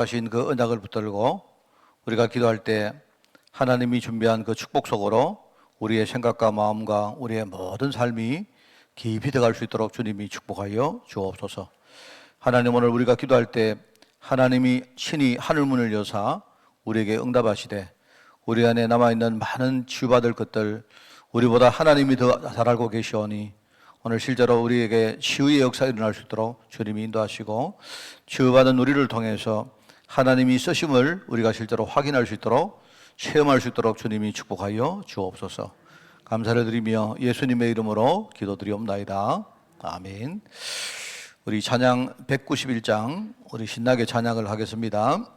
하신 그 언약을 붙들고 우리가 기도할 때 하나님이 준비한 그 축복 속으로 우리의 생각과 마음과 우리의 모든 삶이 깊이 들어갈 수 있도록 주님이 축복하여 주옵소서. 하나님, 오늘 우리가 기도할 때 하나님이 친히 하늘문을 여사 우리에게 응답하시되 우리 안에 남아있는 많은 치유받을 것들, 우리보다 하나님이 더 잘 알고 계시오니 오늘 실제로 우리에게 치유의 역사가 일어날 수 있도록 주님이 인도하시고 치유받은 우리를 통해서 하나님이 쓰심을 우리가 실제로 확인할 수 있도록, 체험할 수 있도록 주님이 축복하여 주옵소서. 감사를 드리며 예수님의 이름으로 기도드리옵나이다. 아멘. 우리 찬양 191장 우리 신나게 찬양을 하겠습니다.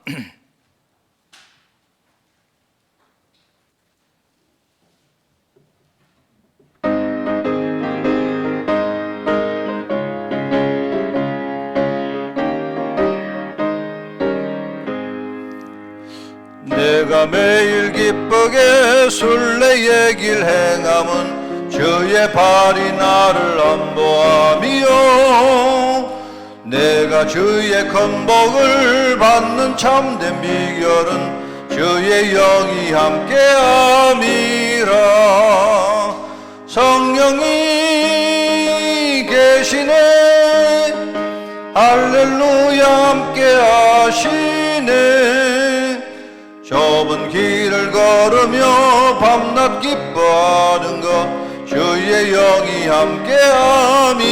내가 매일 기쁘게 순례의 길 행함은 주의 발이 나를 안보함이요, 내가 주의 큰 복을 받는 참된 비결은 주의 영이 함께함이라. 성령이 계시네, 할렐루야 함께하시네. 좁은 길을 걸으며 밤낮 기뻐하는 것 주의 영이 함께함이라.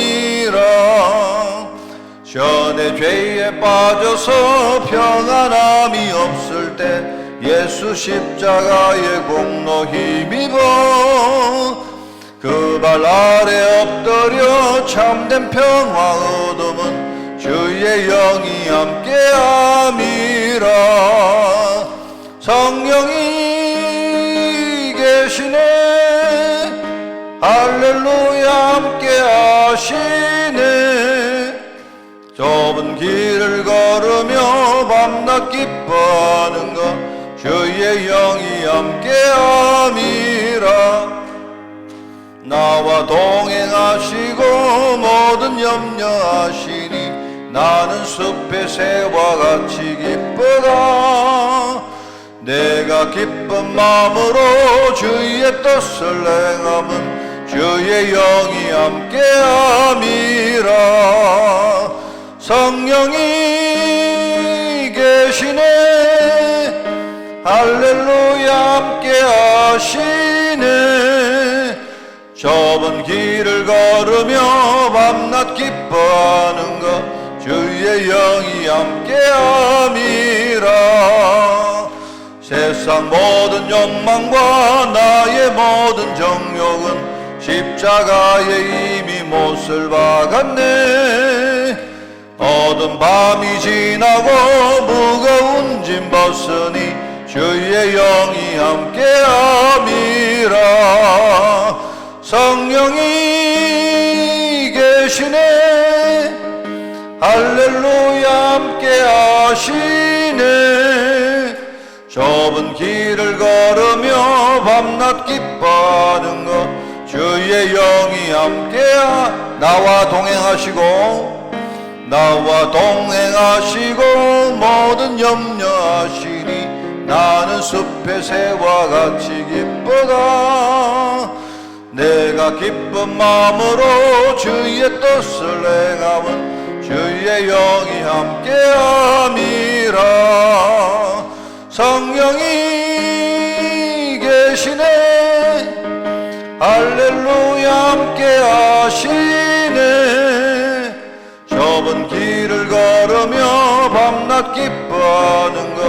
전에 죄에 빠져서 평안함이 없을 때 예수 십자가의 공로 힘입어 그 발 아래 엎드려 참된 평화 얻음은 주의 영이 함께함이라. 성령이 계시네, 할렐루야 함께하시네. 좁은 길을 걸으며 밤낮 기뻐하는 것 주의 영이 함께함이라. 나와 동행하시고 모든 염려하시니 나는 숲의 새와 같이 기쁘다. 내가 기쁜 마음으로 주의 뜻을 행함은 주의 영이 함께함이라. 성령이 계시네, 할렐루야 함께하시네. 좁은 길을 걸으며 밤낮 기뻐하는 것 주의 영이 함께함이라. 세상 모든 욕망과 나의 모든 정욕은 십자가에 이미 못을 박았네. 어두운 밤이 지나고 무거운 짐 벗으니 주의 영이 함께함이라. 성령이 계시네, 할렐루야 함께하시네. 좁은 길을 걸으며 밤낮 기뻐하는 것 주의 영이 나와 동행하시고 모든 염려하시니 나는 숲의 새와 같이 기쁘다. 내가 기쁜 마음으로 주의 뜻을 행함은 주의 영이 함께함이라. 성령이 계시네, 할렐루야 함께하시네. 좁은 길을 걸으며 밤낮 기뻐하는 것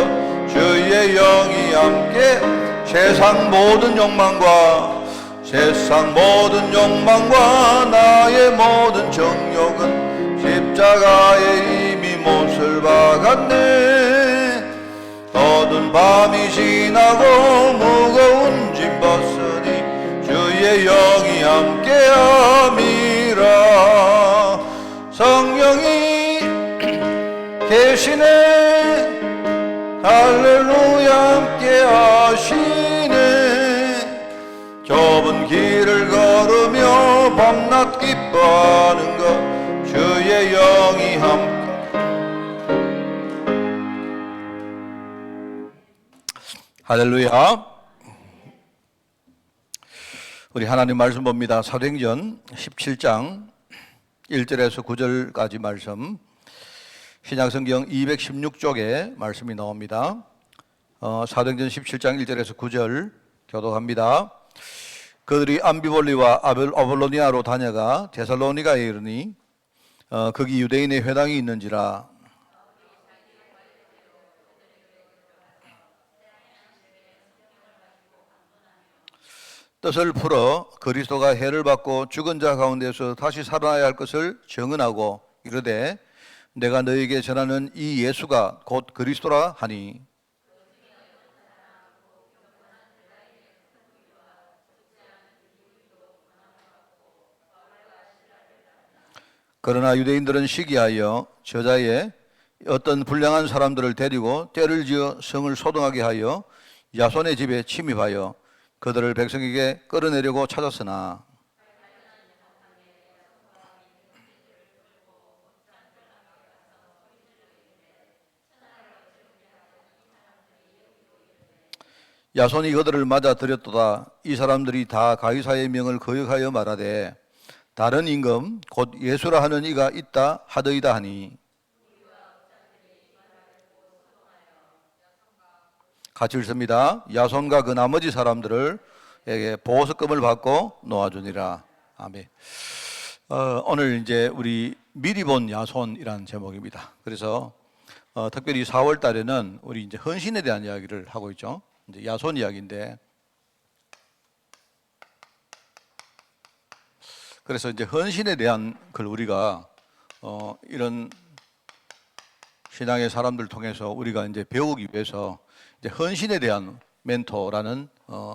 주의 영이 함께. 세상 모든 욕망과 나의 모든 정욕은 십자가에 이미 못을 박았네. 어두운 밤이 지나고 무거운 짐 벗으니 주의 영이 함께함이라. 성령이 계시네, 할렐루야 함께하시네. 좁은 길을 걸으며 밤낮 기뻐하는 것 주의 영이 함께. 할렐루야. 우리 하나님 말씀 봅니다. 사도행전 17장 1절에서 9절까지 말씀, 신약성경 216쪽에 말씀이 나옵니다. 사도행전 17장 1절에서 9절 교독합니다. 그들이 암비볼리와 아볼로니아로 다녀가 데살로니가에 이르니 거기 유대인의 회당이 있는지라. 뜻을 풀어 그리스도가 해를 받고 죽은 자 가운데서 다시 살아나야 할 것을 증언하고 이르되 내가 너에게 전하는 이 예수가 곧 그리스도라 하니. 그러나 유대인들은 시기하여 저자에 어떤 불량한 사람들을 데리고 떼를 지어 성을 소동하게 하여 야손의 집에 침입하여 그들을 백성에게 끌어내려고 찾았으나 야손이 그들을 맞아 들였도다. 이 사람들이 다 가이사의 명을 거역하여 말하되 다른 임금 곧 예수라 하는 이가 있다 하더이다 하니. 같이 읽습니다. 야손과 그 나머지 사람들에게 보석금을 받고 놓아주니라. 아멘. 오늘 이제 우리 미리 본 야손이라는 제목입니다. 그래서 특별히 4월 달에는 우리 이제 헌신에 대한 이야기를 하고 있죠. 이제 야손 이야기인데, 그래서 이제 헌신에 대한 걸 우리가 이런 신앙의 사람들 통해서 우리가 이제 배우기 위해서 이제 헌신에 대한 멘토라는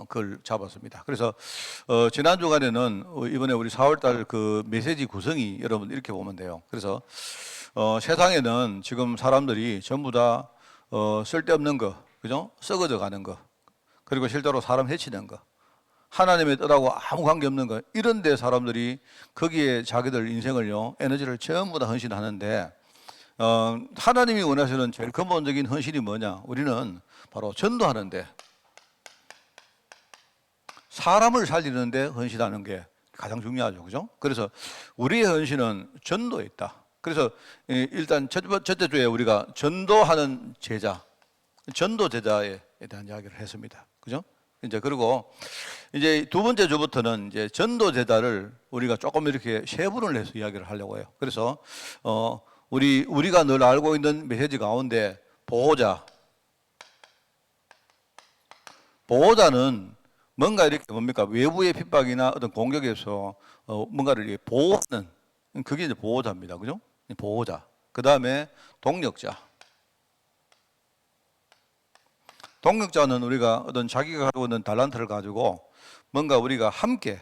걸 잡았습니다. 그래서 지난 주간에는 이번에 우리 4월달 그 메시지 구성이 여러분 이렇게 보면 돼요. 그래서 세상에는 지금 사람들이 전부 다 쓸데없는 거, 그죠? 썩어져 가는 거, 그리고 실제로 사람 해치는 거, 하나님의 뜻하고 아무 관계없는 거, 이런 데 사람들이 거기에 자기들 인생을요, 에너지를 전부 다 헌신하는데, 하나님이 원하시는 제일 근본적인 헌신이 뭐냐? 우리는 바로 전도하는데, 사람을 살리는데 헌신하는 게 가장 중요하죠. 그죠? 그래서 우리의 헌신은 전도에 있다. 그래서 일단 첫째 주에 우리가 전도하는 제자, 전도 제자에 대한 이야기를 했습니다. 그죠? 이제 그리고 이제 두 번째 주부터는 이제 전도 제자를 우리가 조금 이렇게 세분을 해서 이야기를 하려고 해요. 그래서 우리가 늘 알고 있는 메시지 가운데 보호자는 뭔가 이렇게 뭡니까? 외부의 핍박이나 어떤 공격에서 뭔가를 보호하는, 그게 이제 보호자입니다. 그죠? 보호자. 그 다음에 동력자. 동력자는 우리가 어떤 자기가 가지고 있는 달란트를 가지고 뭔가 우리가 함께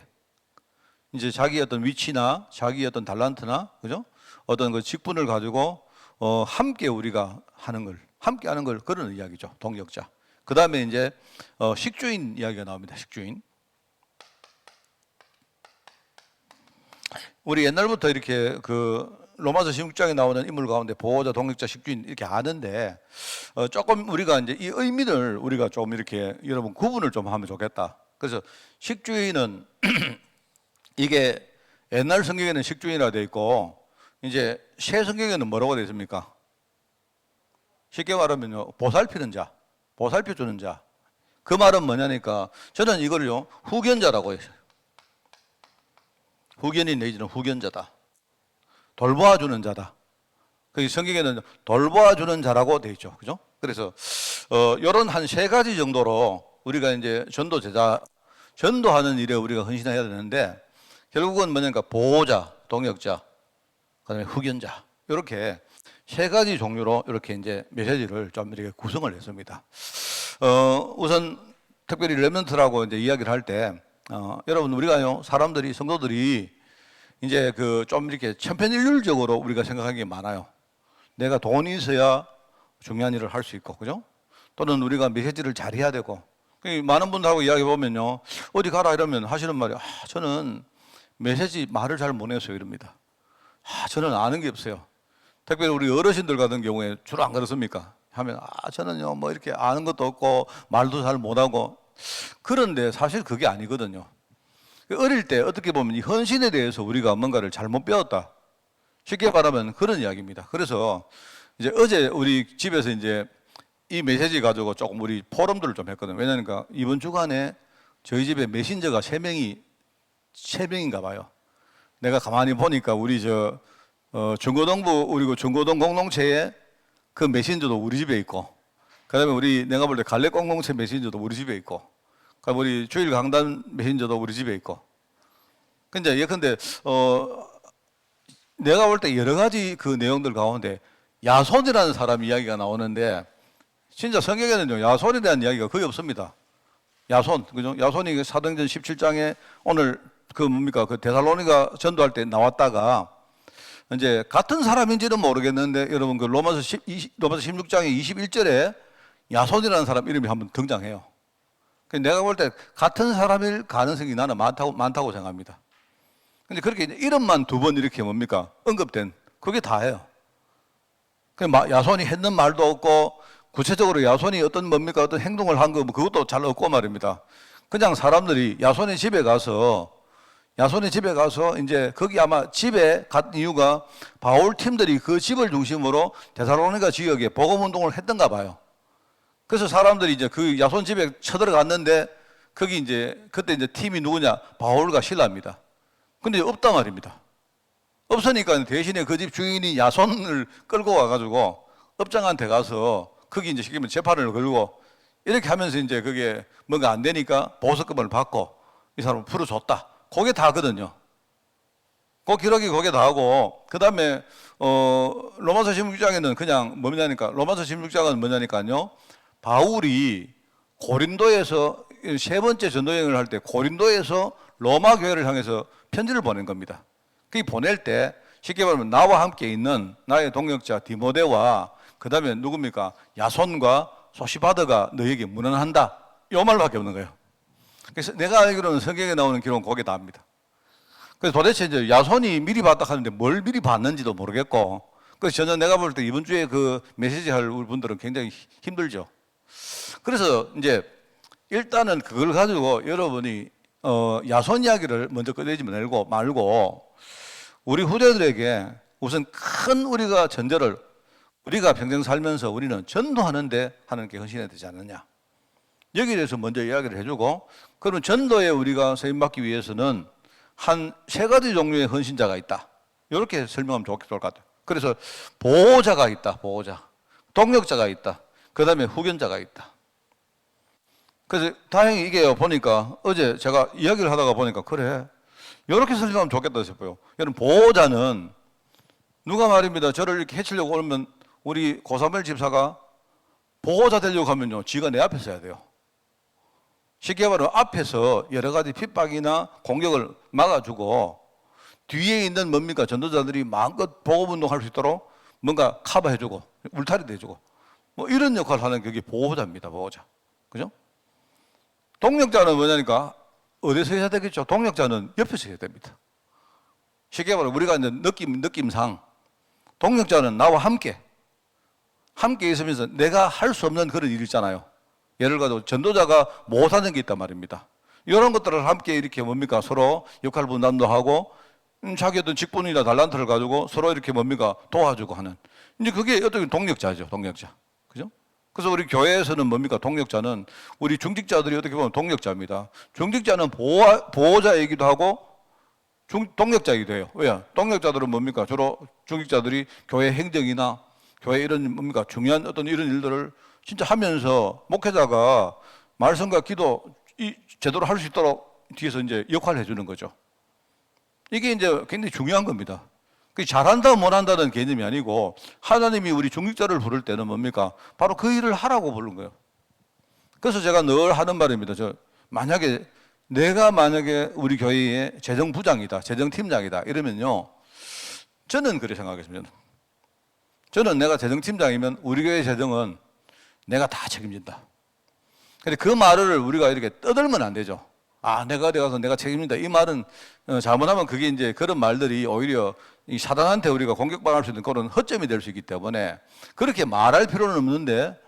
이제 자기의 어떤 위치나 자기의 어떤 달란트나, 그죠? 어떤 그 직분을 가지고 함께 우리가 하는 걸, 함께 하는 걸, 그런 이야기죠. 동력자. 그 다음에 이제 식주인 이야기가 나옵니다. 식주인. 우리 옛날부터 이렇게 그 로마서 16장에 나오는 인물 가운데 보호자, 동력자, 식주인 이렇게 아는데 조금 우리가 이제 이 의미를 우리가 좀 이렇게 여러분 구분을 좀 하면 좋겠다. 그래서 식주인은 이게 옛날 성경에는 식주인이라 되어 있고 이제 새 성경에는 뭐라고 되어 있습니까? 쉽게 말하면요, 보살피는 자, 보살펴주는 자. 그 말은 뭐냐니까 저는 이걸요 후견자라고 해요. 후견인 내지는 후견자다. 돌보아주는 자다. 그 성경에는 돌보아주는 자라고 되어 있죠. 그죠? 그래서 이런 한 세 가지 정도로 우리가 이제 전도 제자, 전도하는 일에 우리가 헌신해야 되는데 결국은 뭐냐니까 보호자, 동역자, 그다음에 후견자, 이렇게 세 가지 종류로 이렇게 이제 메시지를 좀 이렇게 구성을 했습니다. 우선 특별히 레멘트라고 이제 이야기를 할 때 여러분 우리가요 사람들이 성도들이 이제 그 좀 이렇게 천편일률적으로 우리가 생각하는 게 많아요. 내가 돈이 있어야 중요한 일을 할 수 있고, 그죠? 또는 우리가 메시지를 잘해야 되고. 많은 분들하고 이야기해 보면요, 어디 가라 이러면 하시는 말이 저는 메시지 말을 잘 못해서 이럽니다. 저는 아는 게 없어요. 특별히 우리 어르신들 같은 경우에 주로 안 그렇습니까? 하면 저는요 뭐 이렇게 아는 것도 없고 말도 잘 못하고. 그런데 사실 그게 아니거든요. 어릴 때 어떻게 보면 이 헌신에 대해서 우리가 뭔가를 잘못 배웠다. 쉽게 말하면 그런 이야기입니다. 그래서 이제 어제 우리 집에서 이제 이 메시지 가지고 조금 우리 포럼들을 좀 했거든요. 왜냐니까 이번 주간에 저희 집에 메신저가 세 명인가 봐요. 내가 가만히 보니까 우리 중고등부 우리 중고등 공동체에 그 메신저도 우리 집에 있고, 그다음에 내가 볼 때 갈래 공동체 메신저도 우리 집에 있고, 그다음에 우리 주일 강단 메신저도 우리 집에 있고. 근데 예컨대 내가 볼 때 여러 가지 그 내용들 가운데 야손이라는 사람 이야기가 나오는데, 진짜 성경에는요 야손에 대한 이야기가 거의 없습니다. 야손, 그죠? 야손이 사도행전 17장에 오늘 그 데살로니가 전도할 때 나왔다가 이제 같은 사람인지는 모르겠는데 여러분 그 로마서 16장의 21절에 야손이라는 사람 이름이 한번 등장해요. 내가 볼 때 같은 사람일 가능성이 나는 많다고 생각합니다. 근데 그렇게 이름만 두 번 이렇게 언급된 그게 다예요. 야손이 했는 말도 없고 구체적으로 야손이 어떤 행동을 한 거 그것도 잘 없고 말입니다. 그냥 사람들이 야손의 집에 가서 이제 거기 아마 집에 간 이유가 바울 팀들이 그 집을 중심으로 데살로니가 지역에 복음 운동을 했던가 봐요. 그래서 사람들이 이제 그 야손 집에 쳐들어갔는데 거기 그때 이제 팀이 누구냐? 바울과 실라입니다. 근데 없단 말입니다. 없으니까 대신에 그 집 주인이 야손을 끌고 와가지고 업장한테 가서 거기 이제 시키면 재판을 걸고 이렇게 하면서 이제 그게 뭔가 안 되니까 보석금을 받고 이 사람을 풀어줬다. 그게 다거든요. 그 기록이 그게 다고, 그 다음에 로마서 16장에는 그냥 로마서 16장은 뭐냐니까요. 바울이 고린도에서 세 번째 전도여행을 할 때 고린도에서 로마 교회를 향해서 편지를 보낸 겁니다. 그 보낼 때 쉽게 말하면 나와 함께 있는 나의 동역자 디모데와 그 다음에 누굽니까? 야손과 소시바드가 너에게 문안한다. 이 말밖에 없는 거예요. 그래서 내가 알기로는 성경에 나오는 기록은 거기에 답니다. 그래서 도대체 이제 야손이 미리 봤다 하는데 뭘 미리 봤는지도 모르겠고, 그래서 전혀 내가 볼 때 이번 주에 그 메시지 할 분들은 굉장히 힘들죠. 그래서 이제 일단은 그걸 가지고 여러분이 야손 이야기를 먼저 꺼내지 말고 우리 후대들에게 우선 큰 우리가 평생 살면서 우리는 전도하는데 하나님께 헌신해야 되지 않느냐. 여기에 대해서 먼저 이야기를 해주고, 그러면 전도에 우리가 쓰임받기 위해서는 한 세 가지 종류의 헌신자가 있다. 이렇게 설명하면 좋을 것 같아요. 그래서 보호자가 있다. 동력자가 있다. 그 다음에 후견자가 있다. 그래서 다행히 이게 보니까 어제 제가 이야기를 하다가 보니까 그래. 이렇게 설명하면 좋겠다 싶어요. 여러분, 보호자는 누가 말입니다. 저를 이렇게 해치려고 오면 우리 고사멜 집사가 보호자 되려고 하면요. 지가 내 앞에 서야 돼요. 쉽게 말하면 앞에서 여러 가지 핍박이나 공격을 막아주고 뒤에 있는 전도자들이 마음껏 복음운동할 수 있도록 뭔가 커버해주고 울타리도 해주고 뭐 이런 역할을 하는 게 보호자입니다. 보호자. 그죠? 동력자는 뭐냐니까 어디서 해야 되겠죠? 동력자는 옆에서 해야 됩니다. 쉽게 말하면 우리가 이제 느낌상 동력자는 나와 함께 있으면서 내가 할 수 없는 그런 일 있잖아요. 예를 들어 전도자가 못하는 게 있단 말입니다. 이런 것들을 함께 이렇게 서로 역할 분담도 하고 자기 어떤 직분이나 달란트를 가지고 서로 이렇게 도와주고 하는, 이제 그게 어떻게 동력자죠. 동력자. 그죠? 그래서 우리 교회에서는 동력자는 우리 중직자들이 어떻게 보면 동력자입니다. 중직자는 보호자이기도 하고 동력자이기도 해요. 왜요? 동력자들은 주로 중직자들이 교회 행정이나 교회 이런 중요한 어떤 이런 일들을 진짜 하면서 목회자가 말씀과 기도 제대로 할 수 있도록 뒤에서 이제 역할을 해주는 거죠. 이게 이제 굉장히 중요한 겁니다. 잘한다 못한다는 개념이 아니고 하나님이 우리 중직자를 부를 때는 바로 그 일을 하라고 부른 거예요. 그래서 제가 늘 하는 말입니다. 내가 만약에 우리 교회의 재정부장이다, 재정팀장이다 이러면요, 저는 그렇게 생각했습니다. 저는 내가 재정팀장이면 우리 교회 재정은 내가 다 책임진다. 근데 그 말을 우리가 이렇게 떠들면 안 되죠. 내가 가서 내가 책임진다. 이 말은 잘못하면 그게 이제 그런 말들이 오히려 이 사단한테 우리가 공격받을 수 있는 그런 허점이 될 수 있기 때문에 그렇게 말할 필요는 없는데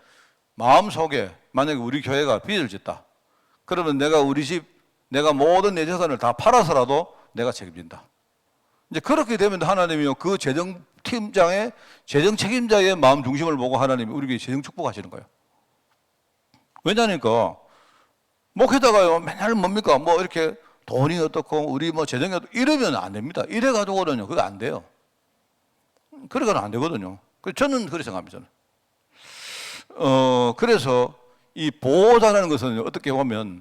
마음속에 만약에 우리 교회가 빚을 졌다. 그러면 내가 우리 집, 내가 모든 내 재산을 다 팔아서라도 내가 책임진다. 이제 그렇게 되면 하나님이요, 그 재정팀장의, 재정 책임자의 마음 중심을 보고 하나님이 우리에게 재정 축복하시는 거예요. 왜냐니까, 목회다가요, 맨날 뭡니까? 뭐 이렇게 돈이 어떻고, 우리 뭐 재정이 어떻고, 이러면 안 됩니다. 이래가지고는요, 그거 안 돼요. 그래가지고 안 되거든요. 저는 그렇게 생각합니다, 저는. 그래서 이 보호자라는 것은 어떻게 보면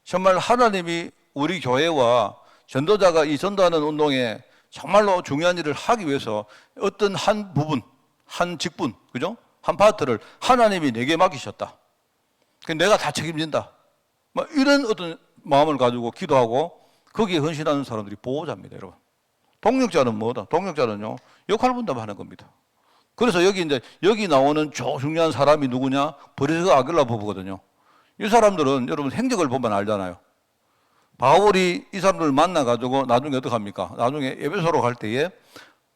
정말 하나님이 우리 교회와 전도자가 이 전도하는 운동에 정말로 중요한 일을 하기 위해서 어떤 한 부분, 한 직분, 그죠? 한 파트를 하나님이 내게 맡기셨다. 내가 다 책임진다. 뭐 이런 어떤 마음을 가지고 기도하고 거기에 헌신하는 사람들이 보호자입니다, 여러분. 동력자는 뭐다? 동력자는요, 역할 분담하는 겁니다. 그래서 여기 나오는 중요한 사람이 누구냐? 브리스가 아길라 부부거든요. 이 사람들은 여러분 행적을 보면 알잖아요. 바울이 이 사람들을 만나가지고 나중에 어떡합니까? 나중에 에베소로 갈 때에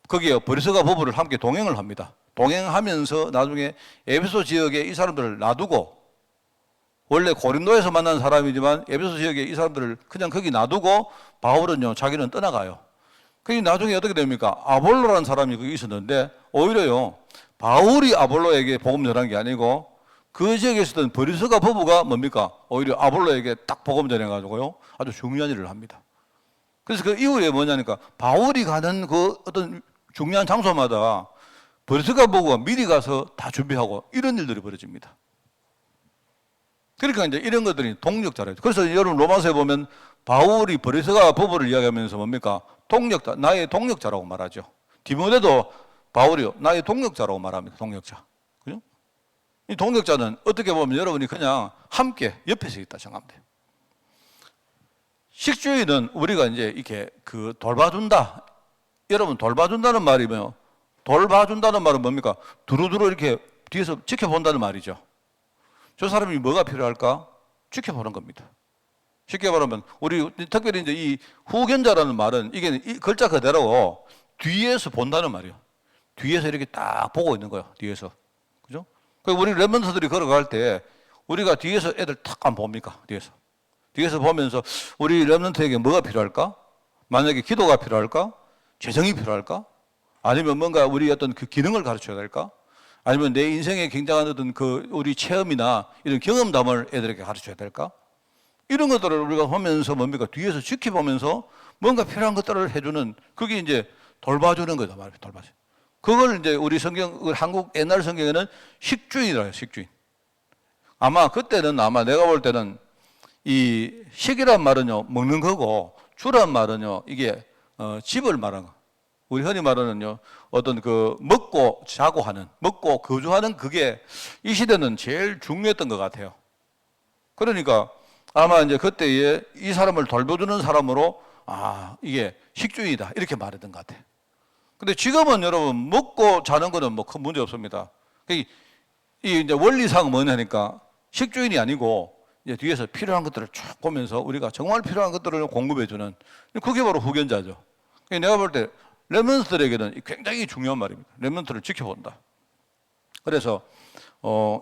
거기에 브리스가 부부를 함께 동행을 합니다. 동행하면서 나중에 에베소 지역에 이 사람들을 놔두고 원래 고린도에서 만난 사람이지만 에베소 지역에 이 사람들을 그냥 거기 놔두고 바울은요, 자기는 떠나가요. 그게 나중에 어떻게 됩니까? 아볼로라는 사람이 거기 있었는데 오히려요, 바울이 아볼로에게 복음 전한 게 아니고 그 지역에 있었던 브리스가 부부가 뭡니까? 오히려 아볼로에게 딱 복음 전해가지고요, 아주 중요한 일을 합니다. 그래서 그 이후에 뭐냐니까 바울이 가는 그 어떤 중요한 장소마다 브리스가 부부가 미리 가서 다 준비하고 이런 일들이 벌어집니다. 그러니까 이제 이런 것들이 동력자래요. 그래서 여러분 로마서에 보면 바울이 브리스가 부부를 이야기하면서 뭡니까? 동력자, 나의 동력자라고 말하죠. 디모데도 바울이요, 나의 동력자라고 말합니다. 동력자. 그죠? 이 동력자는 어떻게 보면 여러분이 그냥 함께 옆에서 있다 생각하면 돼요. 식주인은 우리가 이제 이렇게 돌봐준다. 여러분, 돌봐준다는 말이면, 돌봐준다는 말은 뭡니까? 두루두루 이렇게 뒤에서 지켜본다는 말이죠. 저 사람이 뭐가 필요할까? 지켜보는 겁니다. 쉽게 말하면, 우리 특별히 이제 이 후견자라는 말은 이게 이 글자 그대로 뒤에서 본다는 말이에요. 뒤에서 이렇게 딱 보고 있는 거예요. 뒤에서. 그죠? 우리 랩런트들이 걸어갈 때 우리가 뒤에서 애들 탁 안 봅니까? 뒤에서 보면서 우리 랩런트에게 뭐가 필요할까? 만약에 기도가 필요할까? 재정이 필요할까? 아니면 뭔가 우리 어떤 그 기능을 가르쳐야 될까? 아니면 내 인생에 굉장한 어떤 우리 체험이나 이런 경험담을 애들에게 가르쳐야 될까? 이런 것들을 우리가 보면서 뭡니까? 뒤에서 지켜보면서 뭔가 필요한 것들을 해주는, 그게 이제 돌봐주는 거다 말이에요. 돌봐주. 그걸 이제 우리 한국 옛날 성경에는 식주인이라고 해요. 식주인. 아마 그때는 내가 볼 때는 이 식이란 말은요, 먹는 거고, 주란 말은요, 이게 집을 말하는 거. 우리 흔히 말하는요, 어떤 먹고 자고 하는, 먹고 거주하는 그게 이 시대는 제일 중요했던 것 같아요. 그러니까 아마 이제 그때에 이 사람을 돌봐주는 사람으로 이게 식주인이다 이렇게 말했던 것 같아요. 근데 지금은 여러분 먹고 자는 거는 뭐 큰 문제 없습니다. 이 이제 원리상 뭐냐니까 식주인이 아니고 이제 뒤에서 필요한 것들을 쭉 보면서 우리가 정말 필요한 것들을 공급해주는, 그게 바로 후견자죠. 내가 볼 때 렘넌트들에게는 굉장히 중요한 말입니다. 렘넌트를 지켜본다. 그래서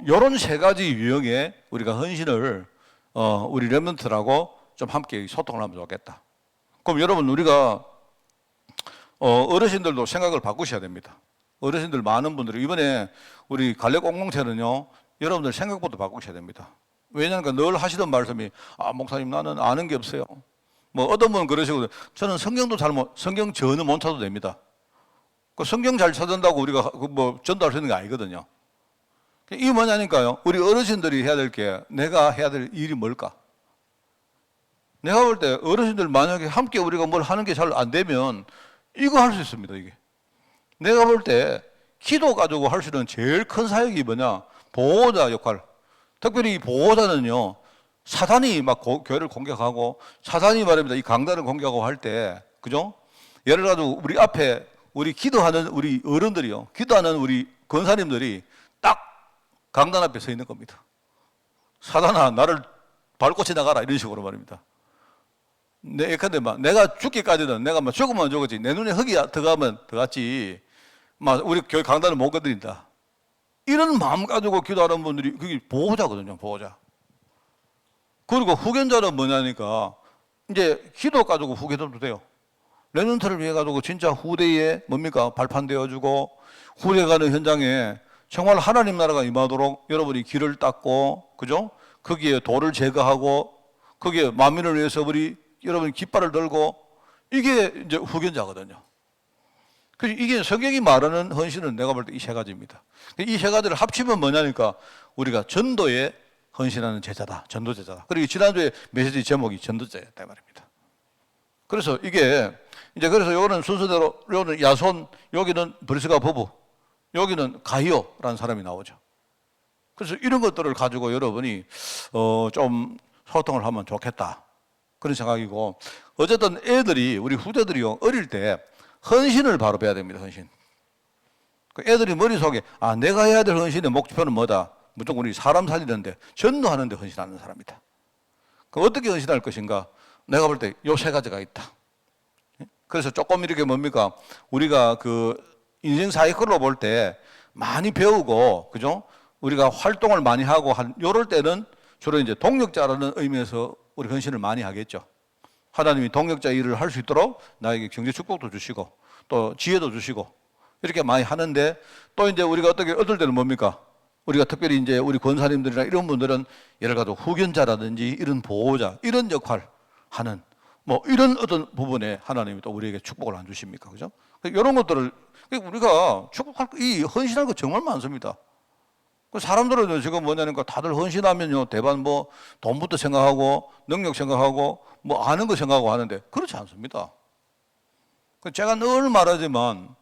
이런 세 가지 유형의 우리가 헌신을 우리 렘넌트라고 좀 함께 소통을 하면 좋겠다. 그럼 여러분 우리가 어르신들도 생각을 바꾸셔야 됩니다. 어르신들 많은 분들이 이번에 우리 갈래 공동체는요, 여러분들 생각부터 바꾸셔야 됩니다. 왜냐하면 늘 하시던 말씀이 목사님 나는 아는 게 없어요. 뭐 어떤 분은 그러시고, 저는 성경도 성경 전혀 못 찾아도 됩니다. 성경 잘 찾는다고 우리가 뭐 전도할 수 있는 게 아니거든요. 이게 뭐냐니까요, 우리 어르신들이 해야 될 게, 내가 해야 될 일이 뭘까? 내가 볼 때 어르신들 만약에 함께 우리가 뭘 하는 게 잘 안 되면 이거 할 수 있습니다. 이게 내가 볼 때 기도 가지고 할 수 있는 제일 큰 사역이 뭐냐? 보호자 역할. 특별히 이 보호자는요, 사단이 막 교회를 공격하고, 사단이 말입니다, 이 강단을 공격하고 할 때, 그죠? 예를 들어 우리 앞에 우리 기도하는 우리 어른들이요, 기도하는 우리 권사님들이 딱 강단 앞에 서 있는 겁니다. 사단아 나를 밟고 지나가라 이런 식으로 말입니다. 예컨대 막 내가 죽기까지는 내가 막 죽으면 죽었지 내 눈에 흙이 들어가면 들어갔지 막 우리 교회 강단을 못 건드린다. 이런 마음 가지고 기도하는 분들이 그게 보호자거든요, 보호자. 그리고 후견자는 뭐냐니까 이제 기도 가지고 후견도 돼요. 랩런트를 위해 가지고 진짜 후대에 뭡니까 발판되어주고 후대 가는 현장에 정말 하나님 나라가 임하도록 여러분이 길을 닦고 그죠? 거기에 돌을 제거하고 거기에 만민을 위해서 우리 여러분이 깃발을 들고 이게 이제 후견자거든요. 그래서 이게 성경이 말하는 헌신은 내가 볼 때 이 세 가지입니다. 이 세 가지를 합치면 뭐냐니까 우리가 전도에 헌신하는 제자다. 전도 제자다. 그리고 지난주에 메시지 제목이 전도제였다 말입니다. 그래서 이게 이제 그래서 요거는 순서대로 요거는 야손, 여기는 브리스가 부부, 여기는 가이오라는 사람이 나오죠. 그래서 이런 것들을 가지고 여러분이 좀 소통을 하면 좋겠다. 그런 생각이고 어쨌든 애들이 우리 후대들이요 어릴 때 헌신을 바로 배워야 됩니다. 헌신. 애들이 머릿속에 내가 해야 될 헌신의 목표는 뭐다. 무조건 우리 사람 살리는데 전도하는 데 헌신하는 사람이다. 그럼 어떻게 헌신할 것인가? 내가 볼 때 요 세 가지가 있다. 그래서 조금 이렇게 뭡니까? 우리가 그 인생 사이클로 볼 때 많이 배우고 그죠? 우리가 활동을 많이 하고 한 요럴 때는 주로 이제 동력자라는 의미에서 우리 헌신을 많이 하겠죠. 하나님이 동력자 일을 할 수 있도록 나에게 경제 축복도 주시고 또 지혜도 주시고 이렇게 많이 하는데 또 이제 우리가 어떨 때는 뭡니까? 우리가 특별히 이제 우리 권사님들이나 이런 분들은 예를 들어 후견자라든지 이런 보호자 이런 역할 하는 뭐 이런 어떤 부분에 하나님이 또 우리에게 축복을 안 주십니까? 그죠? 이런 것들을 우리가 축복할 이 헌신할 거 정말 많습니다. 사람들은 지금 뭐냐니까 다들 헌신하면요 대반 뭐 돈부터 생각하고 능력 생각하고 뭐 아는 거 생각하고 하는데 그렇지 않습니다. 제가 늘 말하지만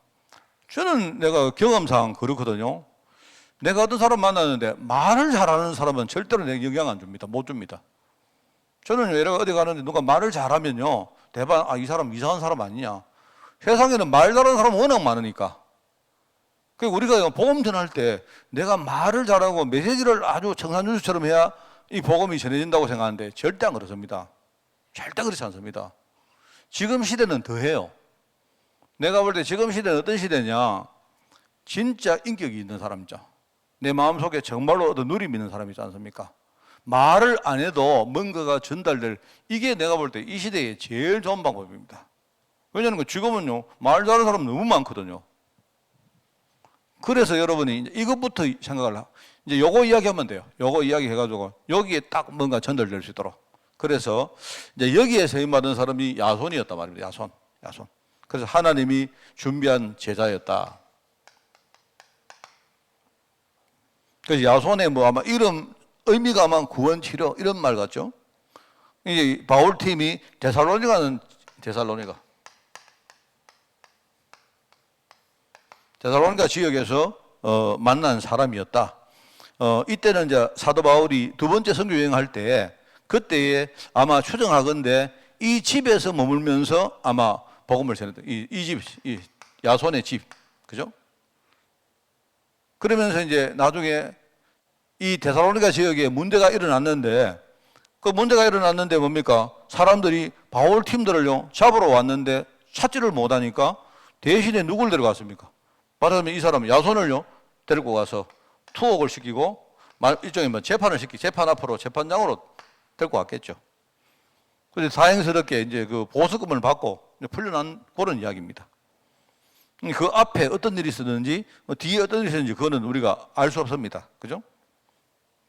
저는 내가 경험상 그렇거든요. 내가 어떤 사람 만나는데 말을 잘하는 사람은 절대로 내게 영향 안 줍니다. 못 줍니다. 저는 예를 어디 가는데 누가 말을 잘하면요 대반 이 사람 이상한 사람 아니냐. 세상에는 말 잘하는 사람 워낙 많으니까. 우리가 복음 전할 때 내가 말을 잘하고 메시지를 아주 청산유수처럼 해야 이 복음이 전해진다고 생각하는데 절대 안 그렇습니다. 절대 그렇지 않습니다. 지금 시대는 더해요. 내가 볼 때 지금 시대는 어떤 시대냐? 진짜 인격이 있는 사람이죠. 내 마음속에 정말로 어떤 누림 있는 사람이지 않습니까? 말을 안 해도 뭔가가 전달될 이게 내가 볼 때 이 시대의 제일 좋은 방법입니다. 왜냐하면 지금은요 말 잘하는 사람 너무 많거든요. 그래서 여러분이 이제 이것부터 생각을 이제 요거 이야기하면 돼요. 요거 이야기 해가지고 여기에 딱 뭔가 전달될 수 있도록. 그래서 이제 여기에 세임받은 사람이 야손이었단 말입니다. 야손. 그래서 하나님이 준비한 제자였다. 그래서 야손의 뭐 아마 이름 의미가 아마 구원 치료 이런 말 같죠. 이제 바울 팀이 데살로니가 지역에서 만난 사람이었다. 이때는 이제 사도 바울이 두 번째 선교 여행할 때 그때에 아마 추정하건대 이 집에서 머물면서 아마 복음을 전했다. 이 집, 이 야손의 집, 그죠? 그러면서 이제 나중에 이 데살로니가 지역에 문제가 일어났는데 그 문제가 일어났는데 뭡니까? 사람들이 바울 팀들을요 잡으러 왔는데 찾지를 못하니까 대신에 누굴 데려갔습니까? 말하자면 이 사람 야손을요 데리고 가서 투옥을 시키고 일종의 뭐 재판을 재판 앞으로 재판장으로 데리고 왔겠죠. 그래서 다행스럽게 이제 그 보석금을 받고 풀려난 그런 이야기입니다. 그 앞에 어떤 일이 있었는지 뒤에 어떤 일이 있었는지 그거는 우리가 알 수 없습니다. 그죠?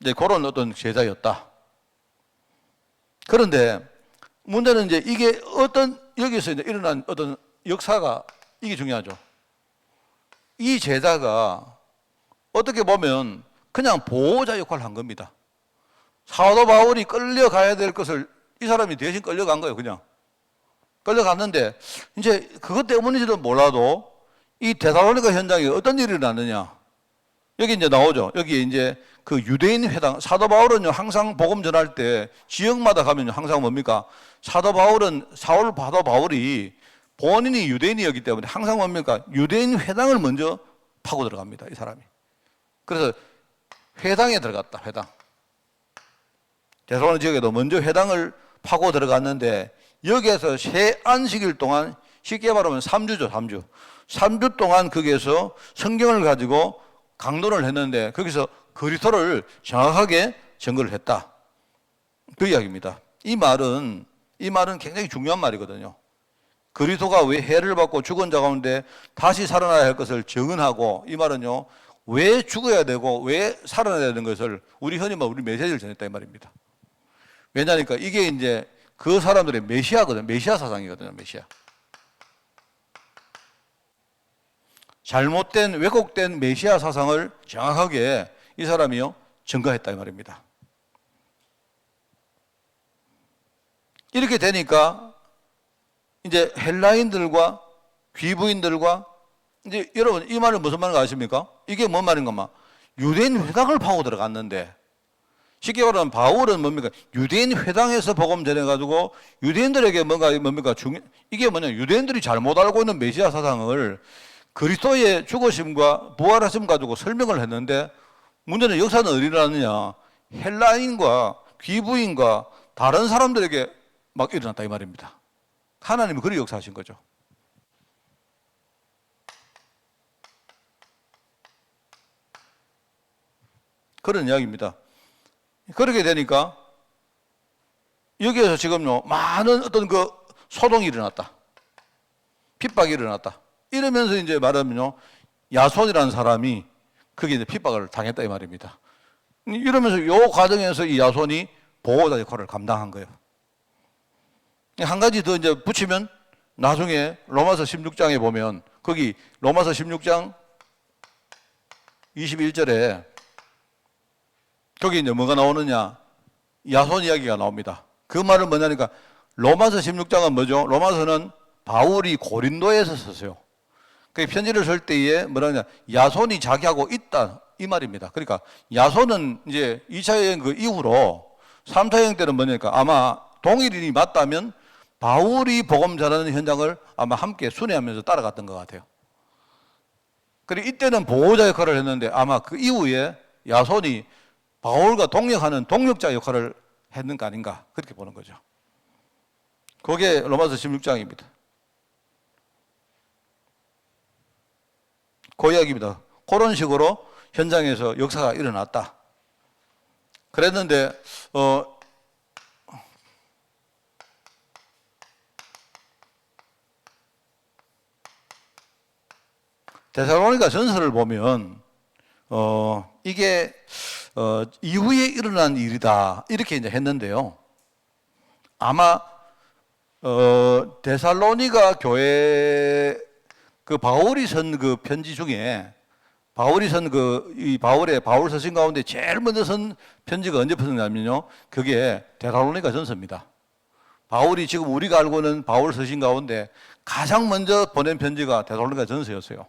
이제 그런 어떤 제자였다. 그런데 문제는 이제 이게 어떤 여기서 이제 일어난 어떤 역사가 이게 중요하죠. 이 제자가 어떻게 보면 그냥 보호자 역할을 한 겁니다. 사도 바울이 끌려가야 될 것을 이 사람이 대신 끌려간 거예요. 그냥 끌려갔는데 이제 그것 때문인지도 몰라도 이 데살로니가 현장에 어떤 일이 일어났느냐 여기 이제 나오죠. 여기 이제 그 유대인 회당 사도 바울은요 항상 복음 전할 때 지역마다 가면 항상 뭡니까? 사도 바울이 본인이 유대인이었기 때문에 항상 뭡니까? 유대인 회당을 먼저 파고 들어갑니다. 이 사람이. 그래서 회당에 들어갔다. 회당. 데살로니가 지역에도 먼저 회당을 파고 들어갔는데 여기에서 새 안식일 동안 쉽게 말하면 3주죠, 3주. 3주 동안 거기에서 성경을 가지고 강론을 했는데 거기서 그리스도를 정확하게 증거를 했다. 그 이야기입니다. 이 말은 굉장히 중요한 말이거든요. 그리스도가 왜 해를 받고 죽은 자 가운데 다시 살아나야 할 것을 증언하고, 이 말은요, 왜 죽어야 되고 왜 살아나야 되는 것을 우리 흔히 우리 메시지를 전했다 이 말입니다. 왜냐니까 이게 이제 그 사람들의 메시아거든요. 메시아 사상이거든요. 메시아. 잘못된 왜곡된 메시아 사상을 정확하게 이 사람이요 증거했다 이 말입니다. 이렇게 되니까 이제 헬라인들과 귀부인들과 이제 여러분 이 말은 무슨 말인가 아십니까? 이게 뭔 말인가? 유대인 회당을 파고 들어갔는데, 쉽게 말하면 바울은 뭡니까? 유대인 회당에서 복음 전해가지고 유대인들에게 뭡니까? 이게 뭐냐? 유대인들이 잘못 알고 있는 메시아 사상을 그리스도의 죽으심과 부활하심 가지고 설명을 했는데, 문제는 역사는 어디 일어났느냐? 헬라인과 귀부인과 다른 사람들에게 막 일어났다 이 말입니다. 하나님이 그리 역사하신 거죠. 그런 이야기입니다. 그렇게 되니까 여기에서 지금요 많은 어떤 그 소동이 일어났다, 핍박이 일어났다. 이러면서 이제 말하면요 야손이라는 사람이 거기에 이제 핍박을 당했다 이 말입니다. 이러면서 이 과정에서 이 야손이 보호자 역할을 감당한 거예요. 한 가지 더 이제 붙이면 나중에 로마서 16장에 보면 거기 로마서 16장 21절에 거기 이제 뭐가 나오느냐? 야손 이야기가 나옵니다. 그 말은 뭐냐니까 로마서 16장은 뭐죠? 로마서는 바울이 고린도에서 썼어요. 그 편지를 쓸 때에 뭐라냐? 야손이 자기하고 있다 이 말입니다. 그러니까 야손은 이제 2차 여행 그 이후로 3차 여행 때는 뭐냐니까 아마 동일인이 맞다면 바울이 복음 전하는 현장을 아마 함께 순회하면서 따라갔던 것 같아요. 그리고 이때는 보호자 역할을 했는데 아마 그 이후에 야손이 바울과 동역하는 동역자 역할을 했는 거 아닌가 그렇게 보는 거죠. 그게 로마서 16장입니다. 그 이야기입니다. 그런 식으로 현장에서 역사가 일어났다. 그랬는데 데살로니가 전서를 보면 이게 이후에 일어난 일이다 이렇게 이제 했는데요. 아마 데살로니가 교회 그 바울이 쓴 그 편지 중에 바울 서신 가운데 제일 먼저 쓴 편지가 언제 썼냐면요. 그게 데살로니가 전서입니다. 바울이 지금 우리가 알고 있는 바울 서신 가운데 가장 먼저 보낸 편지가 데살로니가 전서였어요.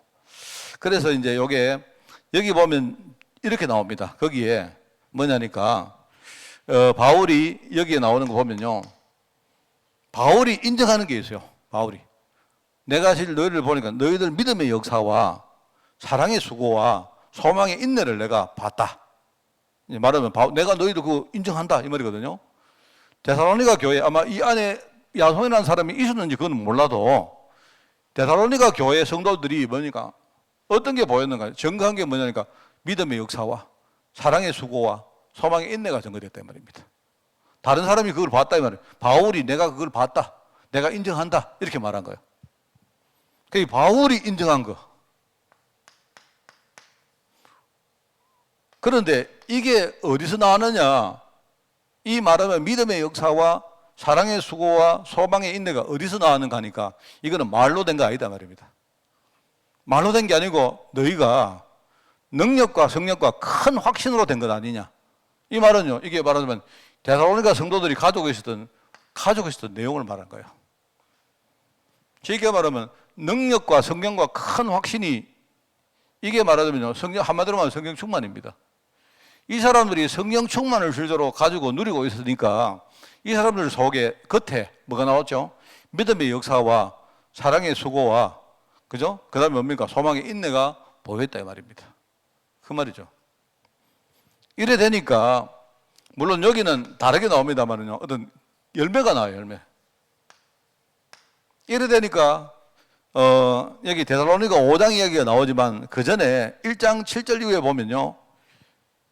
그래서 이제 여기 보면 이렇게 나옵니다. 거기에 뭐냐니까 바울이 여기에 나오는 거 보면요. 바울이 인정하는 게 있어요. 바울이. 내가 사실 너희를 보니까 너희들 믿음의 역사와 사랑의 수고와 소망의 인내를 내가 봤다. 말하면 내가 너희들 그거 인정한다 이 말이거든요. 데살로니가 교회 아마 이 안에 야손이라는 사람이 있었는지 그건 몰라도 데살로니가 교회 성도들이 뭐니까 어떤 게 보였는가? 증거한 게 뭐냐니까 믿음의 역사와 사랑의 수고와 소망의 인내가 증거됐다 이 말입니다. 다른 사람이 그걸 봤다 이 말이에요. 바울이 내가 그걸 봤다, 내가 인정한다 이렇게 말한 거예요. 그 바울이 인정한 거. 그런데 이게 어디서 나왔느냐? 이 말하면 믿음의 역사와 사랑의 수고와 소망의 인내가 어디서 나왔는가 하니까 이거는 말로 된 거 아니다 말입니다. 말로 된 게 아니고 너희가 능력과 성령과 큰 확신으로 된 것 아니냐. 이 말은요, 이게 말하자면 데살로니가 성도들이 가지고 있었던 내용을 말한 거예요. 쉽게 말하면 능력과 성령과 큰 확신이, 이게 말하자면요, 한마디로 말하면 성령 충만입니다. 이 사람들이 성령 충만을 실제로 가지고 누리고 있으니까 이 사람들 속에 겉에 뭐가 나왔죠? 믿음의 역사와 사랑의 수고와 그죠? 그 다음에 뭡니까? 소망의 인내가 보였다 이 말입니다. 그 말이죠. 이래 되니까 물론 여기는 다르게 나옵니다만은요, 어떤 열매가 나와요. 열매. 이래 되니까 여기 데살로니가 5장 이야기가 나오지만 그 전에 1장 7절 이후에 보면요,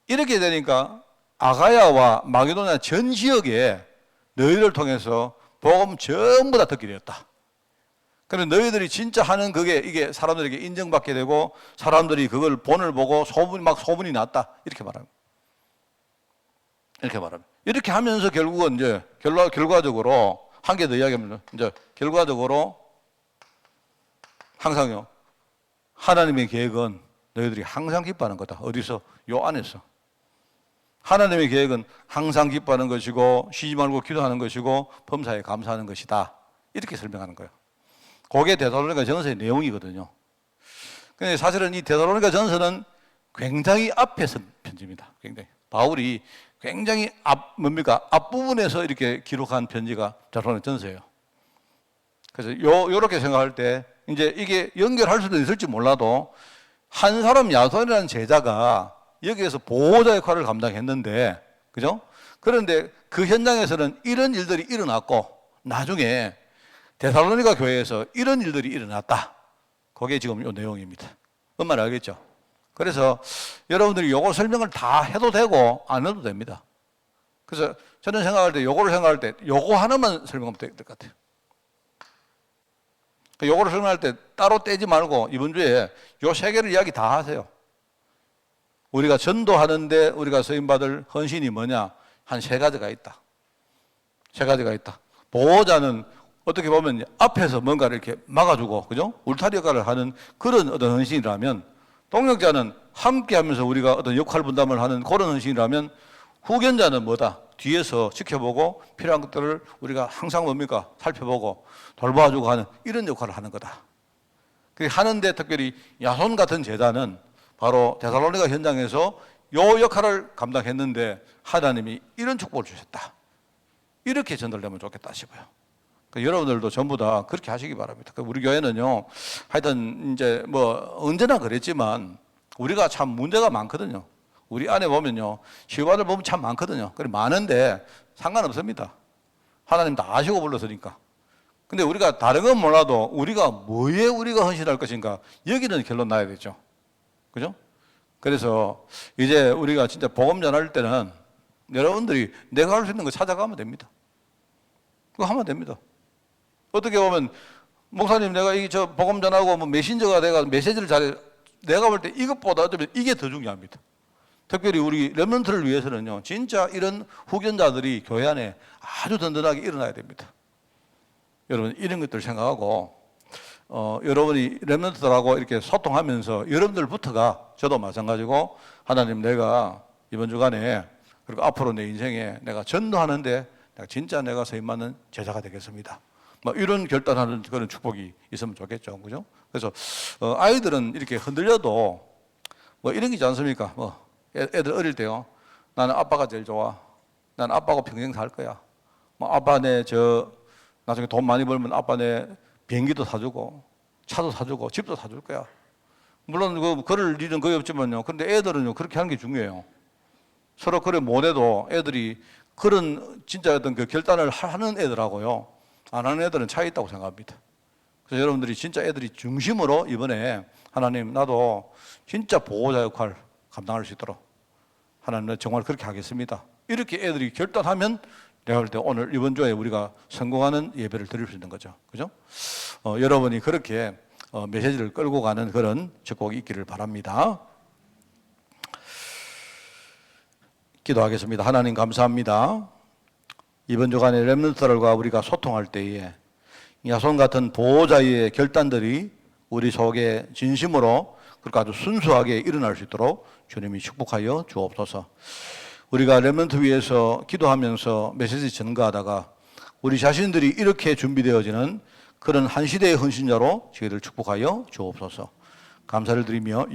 이렇게 되니까 아가야와 마게도냐 전 지역에 너희를 통해서 복음 전부 다 듣게 되었다. 그래서 너희들이 진짜 하는 그게 이게 사람들에게 인정받게 되고 사람들이 그걸 본을 보고 소문이 났다. 이렇게 말합니다. 이렇게 말합니다. 이렇게 하면서 결국은 이제 결과적으로 한 개 더 이야기합니다. 이제 결과적으로 항상요, 하나님의 계획은 너희들이 항상 기뻐하는 거다. 어디서? 요 안에서. 하나님의 계획은 항상 기뻐하는 것이고 쉬지 말고 기도하는 것이고 범사에 감사하는 것이다. 이렇게 설명하는 거예요. 그게 데살로니가 전서의 내용이거든요. 근데 사실은 이 데살로니가 전서는 굉장히 앞에 선 편지입니다. 굉장히. 바울이 굉장히 앞부분에서 이렇게 기록한 편지가 데살로니가 전서예요. 그래서 요렇게 생각할 때 이제 이게 연결할 수도 있을지 몰라도 한 사람 야손이라는 제자가 여기에서 보호자 역할을 감당했는데, 그죠? 그런데 그 현장에서는 이런 일들이 일어났고 나중에 데살로니가 교회에서 이런 일들이 일어났다. 그게 지금 이 내용입니다. 뭔 말 알겠죠? 그래서 여러분들이 요거 설명을 다 해도 되고 안 해도 됩니다. 그래서 저는 생각할 때 요거 하나만 설명하면 될 것 같아요. 요거를 설명할 때 따로 떼지 말고 이번 주에 요 세 개를 이야기 다 하세요. 우리가 전도하는데 우리가 쓰임받을 헌신이 뭐냐? 한 세 가지가 있다. 세 가지가 있다. 보호자는 어떻게 보면 앞에서 뭔가를 이렇게 막아주고, 그죠? 울타리 역할을 하는 그런 어떤 헌신이라면, 동역자는 함께 하면서 우리가 어떤 역할 분담을 하는 그런 헌신이라면, 후견자는 뭐다? 뒤에서 지켜보고 필요한 것들을 우리가 항상 뭡니까? 살펴보고 돌봐주고 하는 이런 역할을 하는 거다. 하는데 특별히 야손 같은 제자는 바로 데살로니가 현장에서 요 역할을 감당했는데 하나님이 이런 축복을 주셨다. 이렇게 전달되면 좋겠다 싶어요. 여러분들도 전부 다 그렇게 하시기 바랍니다. 우리 교회는요, 하여튼 이제 뭐 언제나 그랬지만 우리가 참 문제가 많거든요. 우리 안에 보면요, 시험받을 보면 참 많거든요. 그래 많은데 상관없습니다. 하나님 다 아시고 불렀으니까. 근데 우리가 다른 건 몰라도 우리가 뭐에 우리가 헌신할 것인가, 여기는 결론 나야 되죠. 그죠? 그래서 이제 우리가 진짜 복음 전할 때는 여러분들이 내가 할 수 있는 거 찾아가면 됩니다. 그거 하면 됩니다. 어떻게 보면 목사님 내가 저 복음 전하고 뭐 메신저가 내가 메시지를 잘해, 내가 볼 때 이것보다 어쩌면 이게 더 중요합니다. 특별히 우리 렘넌트를 위해서는요, 진짜 이런 후견자들이 교회 안에 아주 든든하게 일어나야 됩니다. 여러분 이런 것들 생각하고 여러분이 렘넌트들하고 이렇게 소통하면서 여러분들부터가, 저도 마찬가지고, 하나님 내가 이번 주간에 그리고 앞으로 내 인생에 내가 전도하는데 내가 진짜 내가 서임받는 제자가 되겠습니다. 뭐 이런 결단하는 그런 축복이 있으면 좋겠죠, 그죠? 그래서 아이들은 이렇게 흔들려도 뭐 이런 게 있지 않습니까? 뭐 애들 어릴 때요, 나는 아빠가 제일 좋아. 나는 아빠하고 평생 살 거야. 뭐 아빠 나중에 돈 많이 벌면 아빠 내 비행기도 사주고 차도 사주고 집도 사줄 거야. 물론 그럴 일은 거의 없지만요. 그런데 애들은요, 그렇게 하는 게 중요해요. 서로 그래 못해도 애들이 그런 진짜 어떤 그 결단을 하는 애들하고요, 안 하는 애들은 차이 있다고 생각합니다. 그래서 여러분들이 진짜 애들이 중심으로 이번에 하나님 나도 진짜 보호자 역할 감당할 수 있도록 하나님 정말 그렇게 하겠습니다. 이렇게 애들이 결단하면 내가 볼 때 오늘 이번 주에 우리가 성공하는 예배를 드릴 수 있는 거죠. 그죠? 여러분이 그렇게 메시지를 끌고 가는 그런 축복이 있기를 바랍니다. 기도하겠습니다. 하나님 감사합니다. 이번 주간에 렘넌트들과 우리가 소통할 때에 야손 같은 보호자의 결단들이 우리 속에 진심으로 그리고 아주 순수하게 일어날 수 있도록 주님이 축복하여 주옵소서. 우리가 렘넌트 위해서 기도하면서 메시지 전가하다가 우리 자신들이 이렇게 준비되어지는 그런 한 시대의 헌신자로 저희를 축복하여 주옵소서. 감사를 드리며